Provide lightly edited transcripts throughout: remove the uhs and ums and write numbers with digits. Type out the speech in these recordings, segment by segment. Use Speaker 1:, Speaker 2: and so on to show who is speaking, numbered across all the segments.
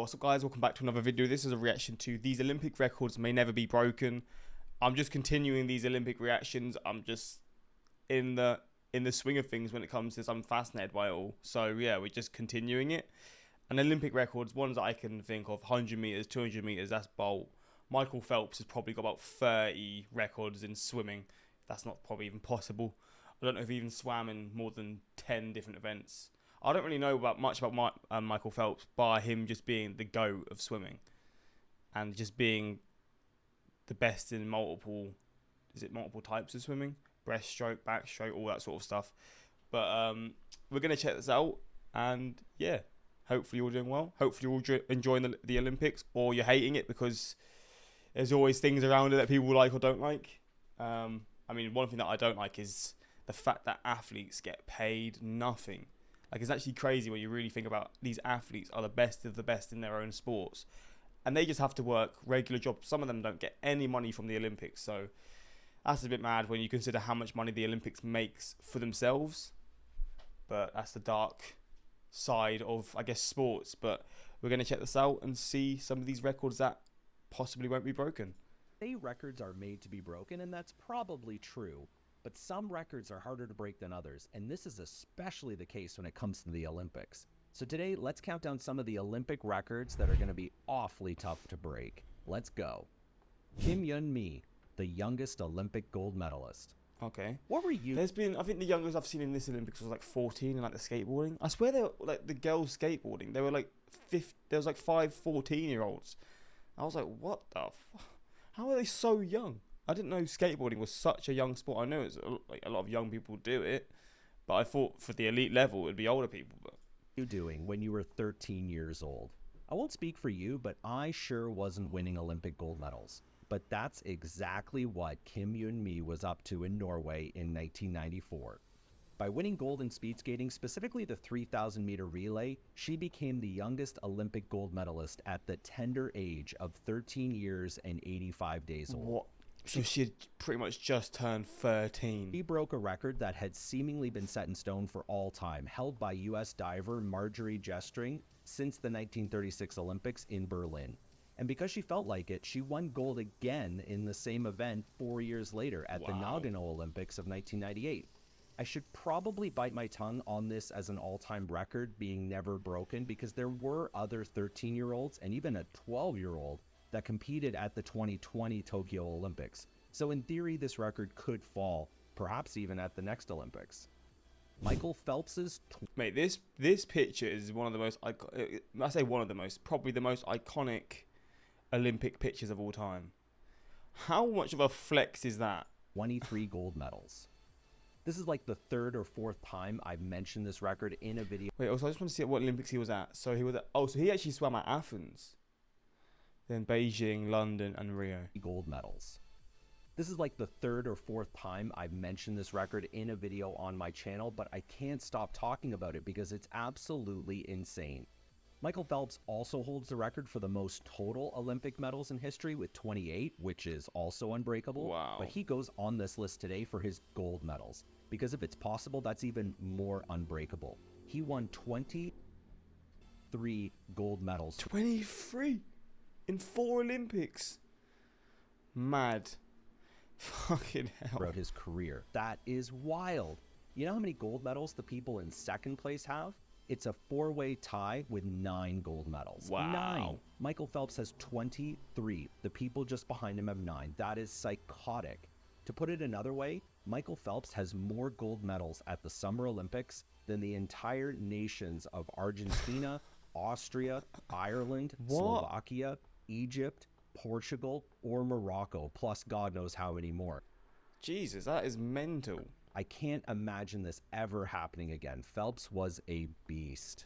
Speaker 1: what's up guys, welcome back to another video. This is a reaction to these Olympic records may never be broken. I'm just continuing these Olympic reactions. I'm just in the swing of things when it comes to this. I'm fascinated by it all. So yeah, we're just continuing it. And Olympic records, ones that I can think of, 100 meters, 200 meters, that's Bolt. Michael Phelps has probably got about 30 records in swimming. That's not probably even possible. I don't know if he even swam in more than 10 different events. I don't really know much about Michael Phelps by him just being the GOAT of swimming and just being the best in multiple types of swimming, breaststroke, backstroke, all that sort of stuff. But we're going to check this out, and yeah, hopefully you're doing well. Hopefully you're all enjoying the Olympics, or you're hating it because there's always things around it that people like or don't like. I mean, one thing that I don't like is the fact that athletes get paid nothing. Like, it's actually crazy when you really think about these athletes are the best of the best in their own sports. And they just have to work regular jobs. Some of them don't get any money from the Olympics. So that's a bit mad when you consider how much money the Olympics makes for themselves. But that's the dark side of, I guess, sports. But we're going to check this out and see some of these records that possibly won't be broken.
Speaker 2: Records are made to be broken, and that's probably true. But some records are harder to break than others, and this is especially the case when it comes to the Olympics. So today, let's count down some of the Olympic records that are going to be awfully tough to break. Let's go. Kim Yeon-mi, the youngest Olympic gold medalist.
Speaker 1: Okay.
Speaker 2: What were you?
Speaker 1: I think the youngest I've seen in this Olympics was like 14 and like the skateboarding. I swear they were like the girls skateboarding. They were like there was like 5 14-year-olds. I was like, what the how are they so young? I didn't know skateboarding was such a young sport. I know it's like a lot of young people do it, but I thought for the elite level it'd be older people. But
Speaker 2: you doing when you were 13 years old? I won't speak for you, but I sure wasn't winning Olympic gold medals. But that's exactly what Kim Yeon-mi was up to in Norway in 1994. By winning gold in speed skating, specifically the 3,000 meter relay, she became the youngest Olympic gold medalist at the tender age of 13 years and 85 days old.
Speaker 1: What? So she had pretty much just turned 13.
Speaker 2: She broke a record that had seemingly been set in stone for all time, held by U.S. diver Marjorie Jestring since the 1936 Olympics in Berlin. And because she felt like it, she won gold again in the same event 4 years later at the Nagano Olympics of 1998. I should probably bite my tongue on this as an all-time record being never broken, because there were other 13-year-olds and even a 12-year-old that competed at the 2020 Tokyo Olympics. So in theory, this record could fall, perhaps even at the next Olympics. Michael Phelps's...
Speaker 1: Mate, this picture is one of the most... I say one of the most, probably the most iconic Olympic pictures of all time. How much of a flex is that?
Speaker 2: 23 gold medals. This is like the 3rd or 4th time I've mentioned this record in a video.
Speaker 1: Wait, also I just want to see what Olympics he was at. So he was at... Oh, so he actually swam at Athens. Then Beijing, London, and Rio.
Speaker 2: Gold medals. This is like the 3rd or 4th time I've mentioned this record in a video on my channel, but I can't stop talking about it because it's absolutely insane. Michael Phelps also holds the record for the most total Olympic medals in history with 28, which is also unbreakable.
Speaker 1: Wow.
Speaker 2: But he goes on this list today for his gold medals, because if it's possible, that's even more unbreakable. He won 23 gold medals.
Speaker 1: 23? In 4 Olympics? Mad. Fucking hell.
Speaker 2: Throughout his career. That is wild. You know how many gold medals the people in 2nd place have? It's a 4-way tie with 9 gold medals.
Speaker 1: Wow.
Speaker 2: 9. Michael Phelps has 23. The people just behind him have 9. That is psychotic. To put it another way, Michael Phelps has more gold medals at the Summer Olympics than the entire nations of Argentina, Austria, Ireland, Slovakia, Egypt, Portugal, or Morocco, plus God knows how many more.
Speaker 1: Jesus, that is mental.
Speaker 2: I can't imagine this ever happening again. Phelps was a beast.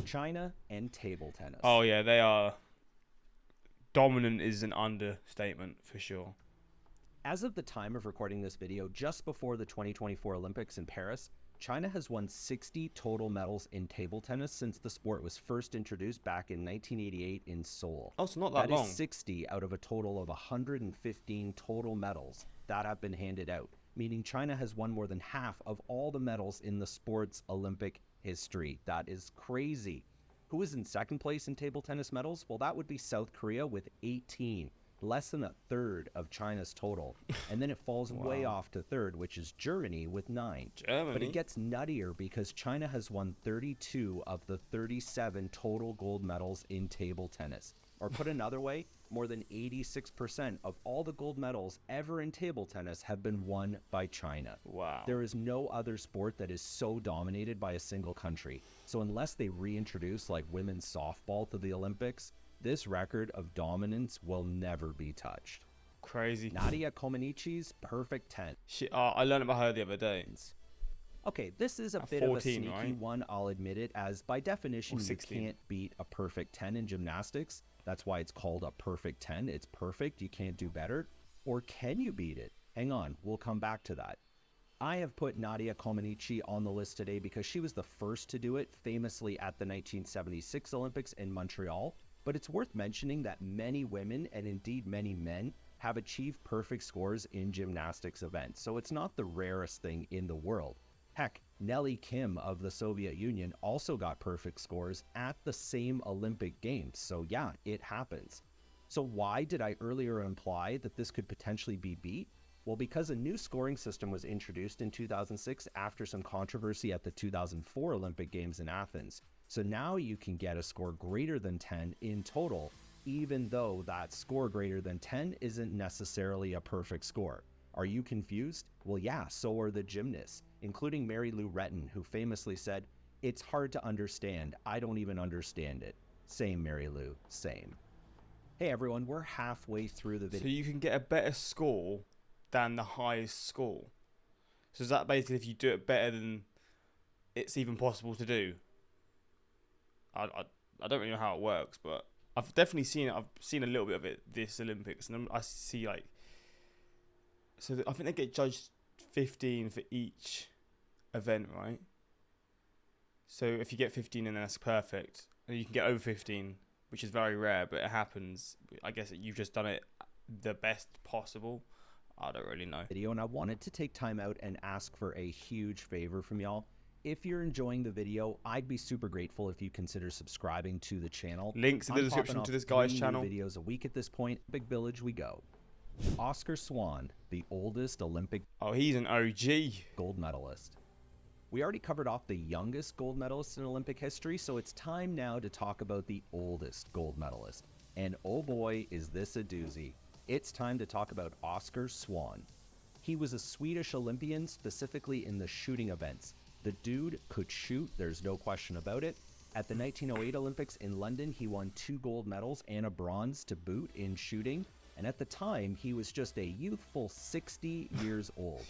Speaker 2: China and table tennis.
Speaker 1: Oh yeah, they are... Dominant is an understatement for sure.
Speaker 2: As of the time of recording this video, just before the 2024 Olympics in Paris, China has won 60 total medals in table tennis since the sport was first introduced back in 1988 in Seoul.
Speaker 1: Oh, so not that long.
Speaker 2: That is 60 out of a total of 115 total medals that have been handed out, meaning China has won more than half of all the medals in the sport's Olympic history. That is crazy. Who is in second place in table tennis medals? Well, that would be South Korea with 18, less than a third of China's total. And then it falls way off to third, which is Germany with 9. But it gets nuttier because China has won 32 of the 37 total gold medals in table tennis. Or put another way, more than 86% of all the gold medals ever in table tennis have been won by China.
Speaker 1: Wow.
Speaker 2: There is no other sport that is so dominated by a single country. So unless they reintroduce like women's softball to the Olympics, this record of dominance will never be touched.
Speaker 1: Crazy.
Speaker 2: Nadia Comaneci's perfect 10.
Speaker 1: I learned about her the other day.
Speaker 2: Okay, this is a bit
Speaker 1: 14,
Speaker 2: of a sneaky
Speaker 1: right?
Speaker 2: one, I'll admit it, as by definition,
Speaker 1: Or
Speaker 2: you
Speaker 1: 16.
Speaker 2: can't beat a perfect 10 in gymnastics. That's why it's called a perfect 10. It's perfect. You can't do better. Or can you beat it? Hang on. We'll come back to that. I have put Nadia Comaneci on the list today because she was the first to do it, famously at the 1976 Olympics in Montreal. But it's worth mentioning that many women, and indeed many men, have achieved perfect scores in gymnastics events. So it's not the rarest thing in the world. Heck, Nellie Kim of the Soviet Union also got perfect scores at the same Olympic Games. So yeah, it happens. So why did I earlier imply that this could potentially be beat? Well, because a new scoring system was introduced in 2006 after some controversy at the 2004 Olympic Games in Athens. So now you can get a score greater than 10 in total, even though that score greater than 10 isn't necessarily a perfect score. Are you confused? Well, yeah, so are the gymnasts, including Mary Lou Retton, who famously said, "It's hard to understand. I don't even understand it." Same, Mary Lou, same. Hey everyone, we're halfway through the video.
Speaker 1: So you can get a better score than the highest score. So is that basically if you do it better than it's even possible to do? I don't really know how it works, but I've definitely seen it. I've seen a little bit of it this Olympics, and I see like. So I think they get judged 15 for each event, right? So if you get 15 and that's perfect, and you can get over 15, which is very rare, but it happens. I guess you've just done it the best possible. I don't really know.
Speaker 2: And I wanted to take time out and ask for a huge favor from y'all. If you're enjoying the video, I'd be super grateful if you consider subscribing to the channel.
Speaker 1: Links in the description to this guy's channel.
Speaker 2: 3 new videos a week at this point. Big Village we go. Oscar Swan, the oldest Olympic
Speaker 1: He's an OG.
Speaker 2: gold medalist. We already covered off the youngest gold medalist in Olympic history, so it's time now to talk about the oldest gold medalist. And oh boy, is this a doozy. It's time to talk about Oscar Swan. He was a Swedish Olympian, specifically in the shooting events. The dude could shoot, there's no question about it. At the 1908 Olympics in London, he won 2 gold medals and a bronze to boot in shooting. And at the time, he was just a youthful 60 years old.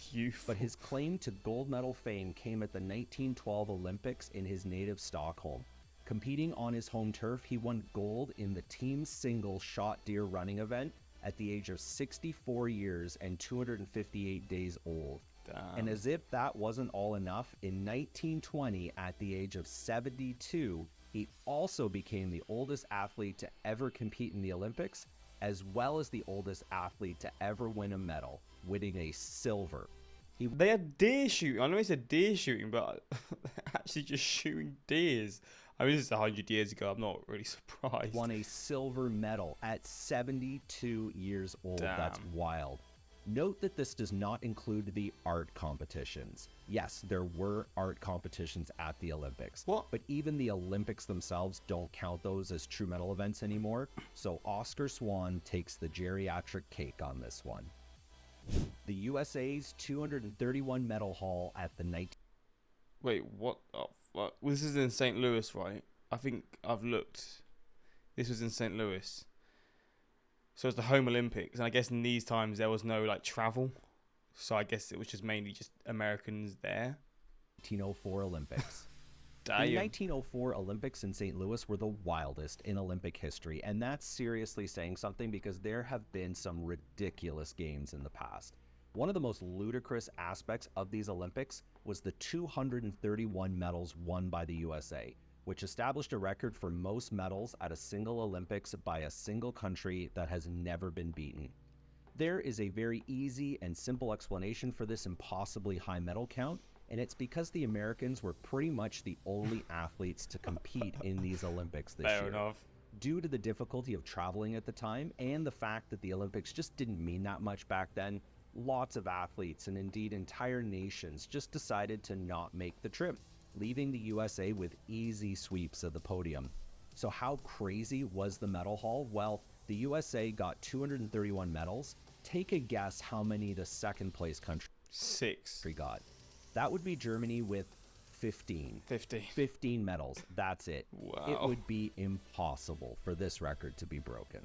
Speaker 2: But his claim to gold medal fame came at the 1912 Olympics in his native Stockholm. Competing on his home turf, he won gold in the team single shot deer running event at the age of 64 years and 258 days old.
Speaker 1: Damn.
Speaker 2: And as if that wasn't all enough, in 1920, at the age of 72, he also became the oldest athlete to ever compete in the Olympics, as well as the oldest athlete to ever win a medal, winning a silver.
Speaker 1: They had deer shooting. I know he said deer shooting, but actually just shooting deers. I mean, this is 100 years ago. I'm not really surprised.
Speaker 2: Won a silver medal at 72 years old.
Speaker 1: Damn.
Speaker 2: That's wild. Note that this does not include the art competitions. Yes, there were art competitions at the Olympics.
Speaker 1: What?
Speaker 2: But even the Olympics themselves don't count those as true medal events anymore. So Oscar Swan takes the geriatric cake on this one. The USA's 231 medal haul at the
Speaker 1: Wait, what? Oh, fuck. Well, this is in St. Louis, right? I think I've looked. This was in St. Louis. So it's the home Olympics, and I guess in these times there was no like travel, so I guess it was just mainly just Americans there.
Speaker 2: 1904 Olympics.
Speaker 1: Damn.
Speaker 2: The 1904 Olympics in St. Louis were the wildest in Olympic history, and that's seriously saying something because there have been some ridiculous games in the past. One of the most ludicrous aspects of these Olympics was the 231 medals won by the USA, which established a record for most medals at a single Olympics by a single country that has never been beaten. There is a very easy and simple explanation for this impossibly high medal count. And it's because the Americans were pretty much the only athletes to compete in these Olympics this
Speaker 1: Fair
Speaker 2: year.
Speaker 1: enough.
Speaker 2: Due to the difficulty of traveling at the time and the fact that the Olympics just didn't mean that much back then, lots of athletes and indeed entire nations just decided to not make the trip, leaving the USA with easy sweeps of the podium. So how crazy was the medal haul? Well, the USA got 231 medals. Take a guess how many the second place country
Speaker 1: 6.
Speaker 2: got. That would be Germany with 15.
Speaker 1: 50.
Speaker 2: 15 medals. That's it.
Speaker 1: Wow.
Speaker 2: It would be impossible for this record to be broken.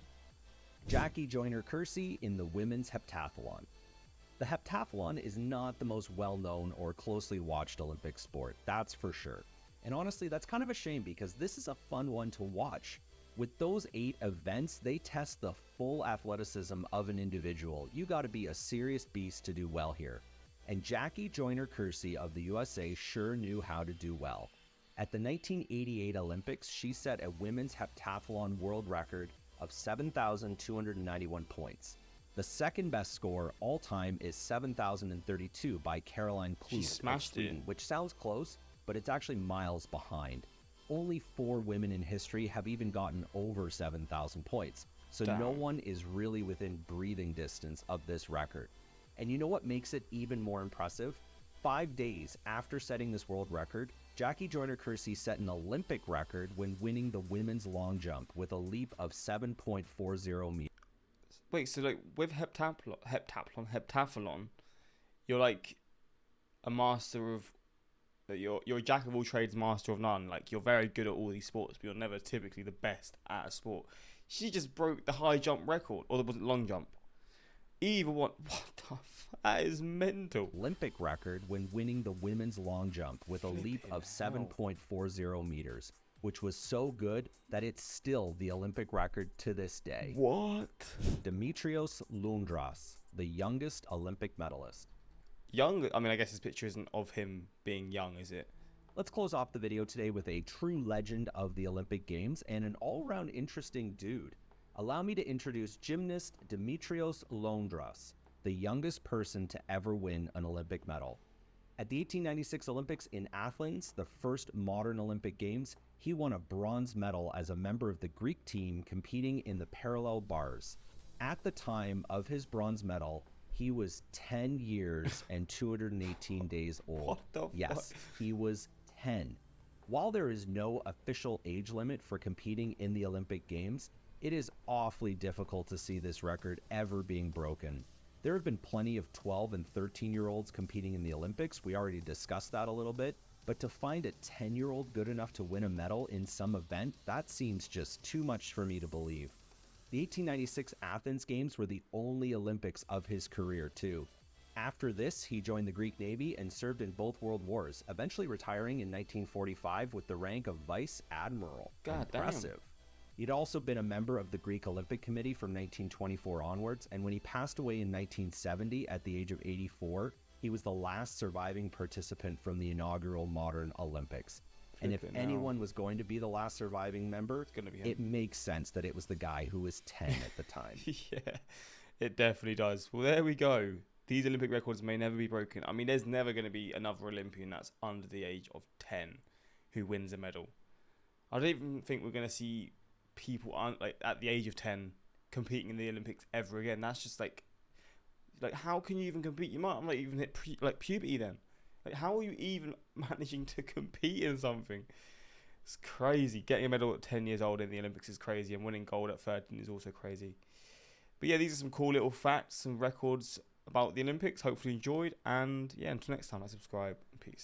Speaker 2: Jackie Joyner-Kersee in the women's heptathlon. The heptathlon is not the most well-known or closely watched Olympic sport, that's for sure. And honestly, that's kind of a shame because this is a fun one to watch. With those 8 events, they test the full athleticism of an individual. You got to be a serious beast to do well here. And Jackie Joyner-Kersee of the USA sure knew how to do well. At the 1988 Olympics, she set a women's heptathlon world record of 7,291 points. The second best score all time is 7,032 by Caroline Klug of
Speaker 1: smashed
Speaker 2: Sweden,
Speaker 1: it.
Speaker 2: which sounds close, but it's actually miles behind. Only 4 women in history have even gotten over 7,000 points, so
Speaker 1: Damn.
Speaker 2: no one is really within breathing distance of this record. And you know what makes it even more impressive? 5 days after setting this world record, Jackie Joyner-Kersee set an Olympic record when winning the women's long jump with a leap of 7.40 meters.
Speaker 1: Wait, so like with heptathlon, you're like a master of, you're a jack of all trades, master of none. Like you're very good at all these sports, but you're never typically the best at a sport. She just broke the high jump record, or was it long jump? Either one. What the that is mental.
Speaker 2: Olympic record when winning the women's long jump with a leap of 7.40 meters, which was so good that it's still the Olympic record to this day.
Speaker 1: What?
Speaker 2: Dimitrios Lundras, the youngest Olympic medalist.
Speaker 1: Young? I mean, I guess this picture isn't of him being young, is it?
Speaker 2: Let's close off the video today with a true legend of the Olympic Games and an all-around interesting dude. Allow me to introduce gymnast Dimitrios Lundras, the youngest person to ever win an Olympic medal. At the 1896 Olympics in Athens, the first modern Olympic Games, he won a bronze medal as a member of the Greek team competing in the parallel bars. At the time of his bronze medal, he was 10 years and 218 days old.
Speaker 1: What the
Speaker 2: Yes,
Speaker 1: fuck?
Speaker 2: he was 10. While there is no official age limit for competing in the Olympic Games, it is awfully difficult to see this record ever being broken. There have been plenty of 12 and 13-year-olds competing in the Olympics. We already discussed that a little bit. But to find a 10-year-old good enough to win a medal in some event, that seems just too much for me to believe. The 1896 Athens Games were the only Olympics of his career, too. After this, he joined the Greek Navy and served in both World Wars, eventually retiring in 1945 with the rank of Vice Admiral.
Speaker 1: God damn.
Speaker 2: Impressive. He'd also been a member of the Greek Olympic Committee from 1924 onwards, and when he passed away in 1970 at the age of 84, he was the last surviving participant from the inaugural modern Olympics. And if anyone was going to be the last surviving member,
Speaker 1: It's gonna be him.
Speaker 2: it makes sense that it was the guy who was 10 at the time.
Speaker 1: Yeah, it definitely does. Well, there we go. These Olympic records may never be broken. I mean, there's never going to be another Olympian that's under the age of 10 who wins a medal. I don't even think we're going to see people like at the age of 10 competing in the Olympics ever again. That's just like how can you even compete? You might not even hit puberty then. Like, how are you even managing to compete in something? It's crazy. Getting a medal at 10 years old in the Olympics is crazy, and winning gold at 13 is also crazy. But yeah, these are some cool little facts and records about the Olympics. Hopefully you enjoyed, and yeah, until next time, I subscribe. Peace.